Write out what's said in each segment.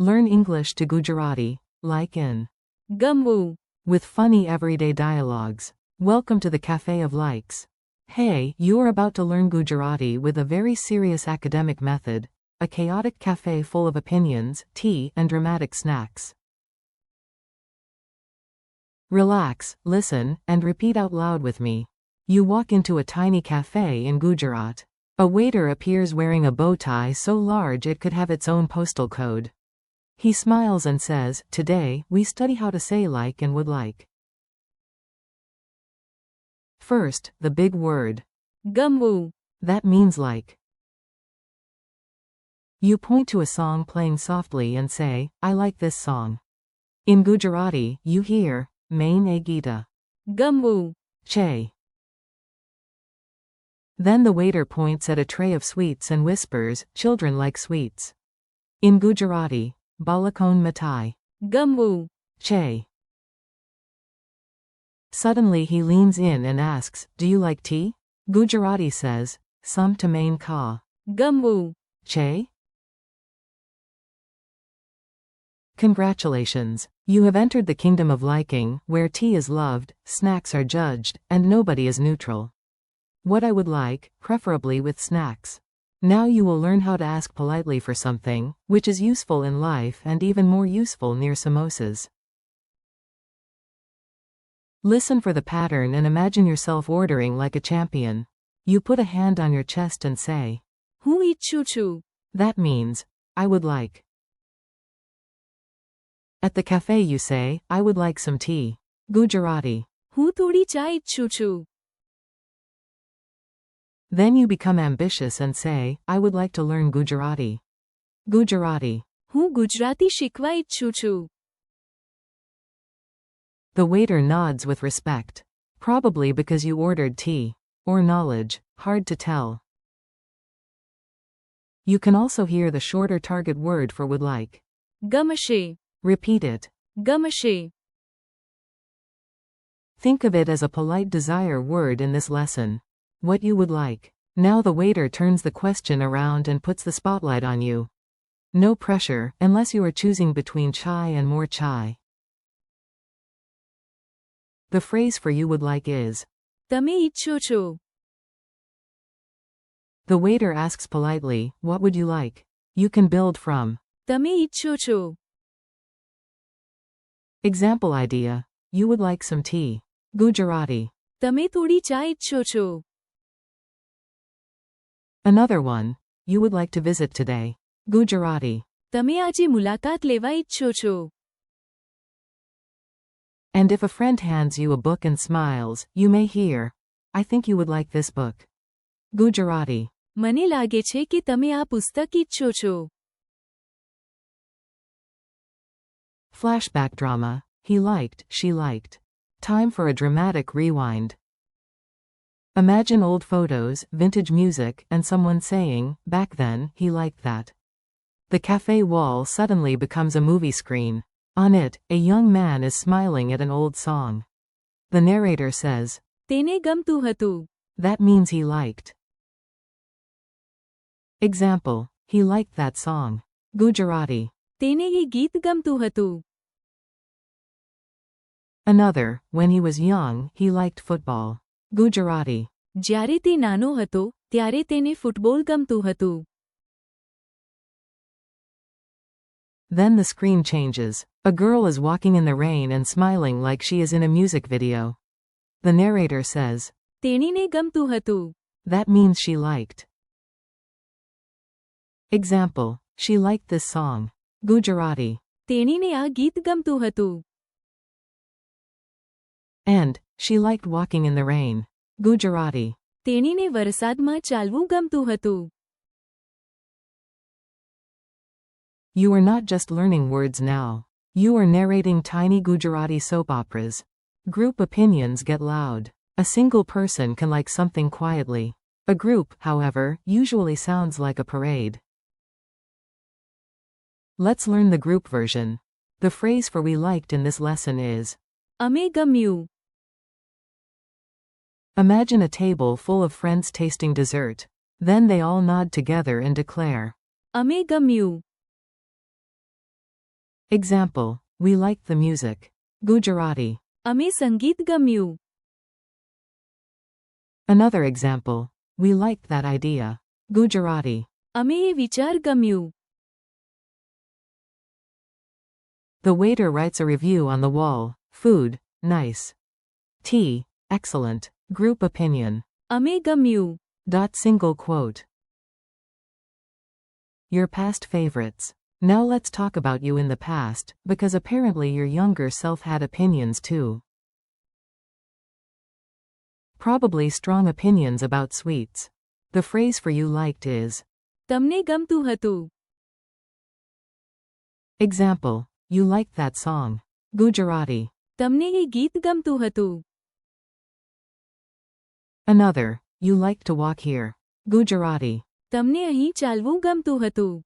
Learn English to Gujarati, like in Gamvu. with funny everyday dialogues. Welcome to the Cafe of Likes. Hey, you are about to learn Gujarati with a very serious academic method, a chaotic cafe full of opinions, tea, and dramatic snacks. Relax, listen, and repeat out loud with me. You walk into a tiny cafe in Gujarat. A waiter appears wearing a bow tie so large it could have its own postal code. He smiles and says, "Today, we study how to say like and would like." First, the big word. Gamvu. That means like. You point to a song playing softly and say, "I like this song." In Gujarati, you hear, "Main e gita." Gamvu. Che. Then the waiter points at a tray of sweets and whispers, "Children like sweets." In Gujarati, balakon mitai. Gamvu. Che. Suddenly he leans in and asks, "Do you like tea?" Gujarati says, "Some to main ka." Gamvu. Che? Congratulations. You have entered the kingdom of liking, where tea is loved, snacks are judged, and nobody is neutral. What I would like, preferably with snacks. Now you will learn how to ask politely for something, which is useful in life and even more useful near samosas. Listen for the pattern and imagine yourself ordering like a champion. You put a hand on your chest and say, Hu ઈચ્છું છું. That means, I would like. At the cafe you say, I would like some tea. Gujarati. હું થોડી ચા ઈચ્છું છું. Then you become ambitious and say, I would like to learn Gujarati. Gujarati. હું ગુજરાતી શીખવા ઈચ્છું છું. The waiter nods with respect. Probably because you ordered tea. Or knowledge. Hard to tell. You can also hear the shorter target word for would like. ગમશે. Repeat it. ગમશે. Think of it as a polite desire word in this lesson. What you would like. Now the waiter turns the question around and puts the spotlight on you. No pressure, unless you are choosing between chai and more chai. The phrase for you would like is, તમે ઈચ્છો છો. The waiter asks politely, what would you like? You can build from. તમે ઈચ્છો છો. Example idea. You would like some tea. Gujarati. તમે થોડી ચા ઈચ્છો છો. Another one. You would like to visit today. Gujarati. તમે આજે મુલાકાત લેવા ઈચ્છો છો. And if a friend hands you a book and smiles, you may hear, I think you would like this book. Gujarati. મને લાગે છે કે તમે આ પુસ્તક ઈચ્છો છો. Flashback drama. He liked, she liked. Time for a dramatic rewind. Imagine old photos, vintage music, and someone saying, back then, he liked that. The cafe wall suddenly becomes a movie screen. On it, a young man is smiling at an old song. The narrator says, તેને ગમતું હતું. That means he liked. Example. He liked that song. Gujarati. તેને એ ગીત ગમતું હતું. Another. When he was young, he liked football. Gujarati. જ્યારે તે નાનો હતો, ત્યારે તેને ફૂટબોલ ગમતું હતું. Then the screen changes. A girl is walking in the rain and smiling like she is in a music video. The narrator says, તેણીને ગમતું હતું. That means she liked. Example. She liked this song. Gujarati. તેણીને આ ગીત ગમતું હતું. And, she liked walking in the rain. Gujarati. તેણીને વરસાદમાં ચાલવું ગમતું હતું. You are not just learning words now. You are narrating tiny Gujarati soap operas. Group opinions get loud. A single person can like something quietly. A group, however, usually sounds like a parade. Let's learn the group version. The phrase for we liked in this lesson is, અમે ગમ્યું. Imagine a table full of friends tasting dessert. Then they all nod together and declare, અમે ગમ્યું. Example, we liked the music. Gujarati. અમે સંગીત ગમ્યું. Another example, we liked that idea. Gujarati. અમે એ વિચાર ગમ્યું. The waiter writes a review on the wall. Food, nice. Tea, excellent. Group opinion. અમે ગમ્યું. Single quote. Your past favorites. Now let's talk about you in the past, because apparently your younger self had opinions too. Probably strong opinions about sweets. The phrase for you liked is તમને ગમતું હતું. Example, you liked that song. Gujarati. તમને એ ગીત ગમતું હતું. Another, you liked to walk here. Gujarati. તમને અહીં ચાલવું ગમતું હતું.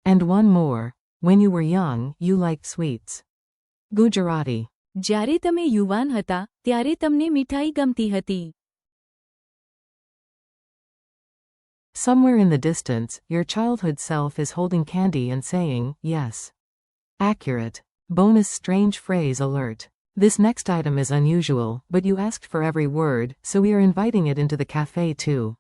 And one more, when you were young, you liked sweets. Gujarati. જ્યારે તમે યુવાન હતા ત્યારે તમને મીઠાઈ ગમતી હતી. Somewhere in the distance, your childhood self is holding candy and saying, yes. Accurate. Bonus strange phrase alert. This next item is unusual, but you asked for every word, so we are inviting it into the cafe too.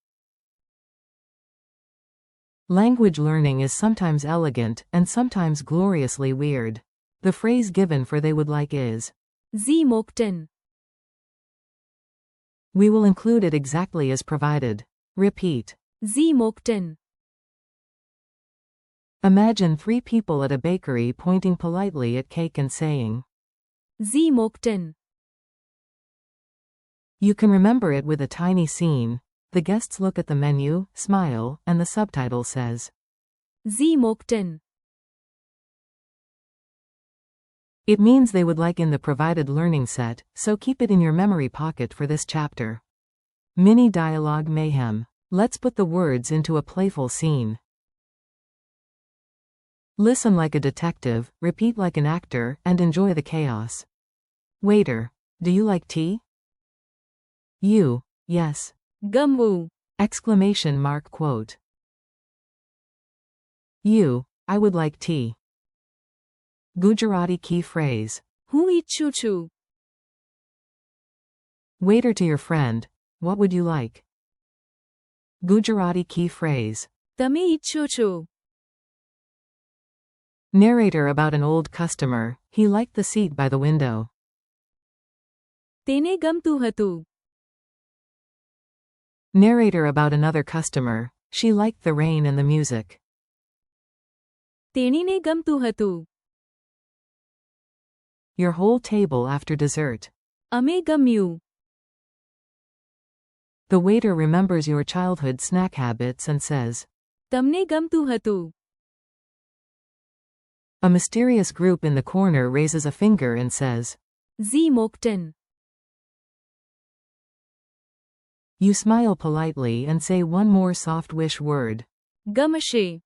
Language learning is sometimes elegant and sometimes gloriously weird. The phrase given for they would like is Sie mochten. We will include it exactly as provided. Repeat. Sie mochten. Imagine 3 people at a bakery pointing politely at cake and saying, Sie mochten. You can remember it with a tiny scene. The guests look at the menu, smile, and the subtitle says, Sie mochten. It means they would like in the provided learning set, so keep it in your memory pocket for this chapter. Mini dialogue mayhem. Let's put the words into a playful scene. Listen like a detective, repeat like an actor, and enjoy the chaos. Waiter, do you like tea? You, yes. ગમવું. Exclamation mark quote. You, I would like tea. Gujarati key phrase. હું ઈચ્છું છું. Waiter to your friend, what would you like? Gujarati key phrase. તમે ઈચ્છો છો. Narrator about an old customer, he liked the seat by the window. તેને ગમતું હતું. Narrator about another customer, she liked the rain and the music. તેણીને ગમતું હતું. Your whole table after dessert. અમે ગમ્યું. The waiter remembers your childhood snack habits and says, તમને ગમતું હતું. A mysterious group in the corner raises a finger and says, Sie mochten. You smile politely and say one more soft wish word. ગમશે.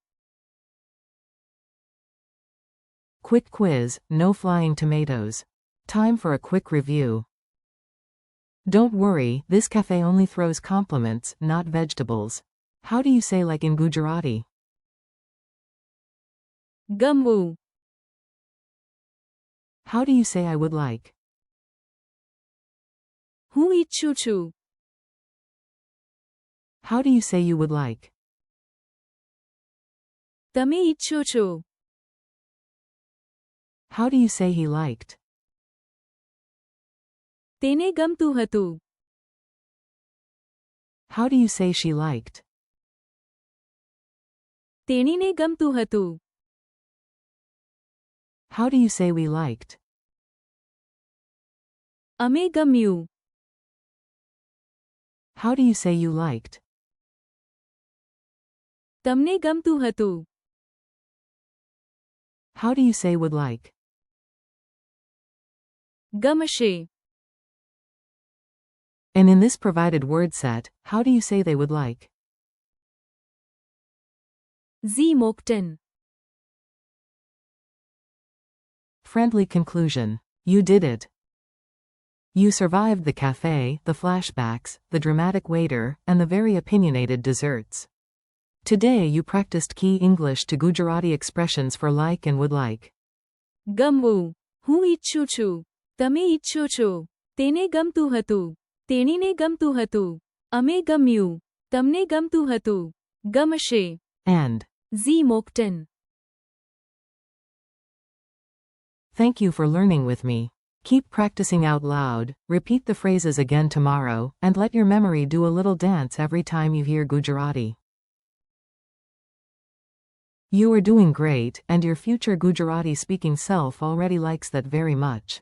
Quick quiz, no flying tomatoes. Time for a quick review. Don't worry, this cafe only throws compliments, not vegetables. How do you say like in Gujarati? ગમવું. How do you say I would like? હું ઈચ્છું છું. How do you say you would like? તમે ઈચ્છો છો. How do you say he liked? તેને ગમતું હતું. How do you say she liked? તેણીને ગમતું હતું. How do you say we liked? અમે ગમ્યું. How do you say you liked? તમને ગમતું હતું. How do you say would like? ગમશે. And in this provided word set, how do you say they would like? Sie mochten. Friendly conclusion. You did it. You survived the cafe, the flashbacks, the dramatic waiter, and the very opinionated desserts. Today you practiced key English to Gujarati expressions for like and would like. ગમવું. હું ઈચ્છું છું. તમે ઈચ્છો છો. તેને ગમતું હતું. તેણીને ગમતું હતું. અમે ગમ્યું. તમને ગમતું હતું. ગમશે. And. Sie mochten. Thank you for learning with me. Keep practicing out loud, repeat the phrases again tomorrow, and let your memory do a little dance every time you hear Gujarati. You are doing great, and your future Gujarati speaking self already likes that very much.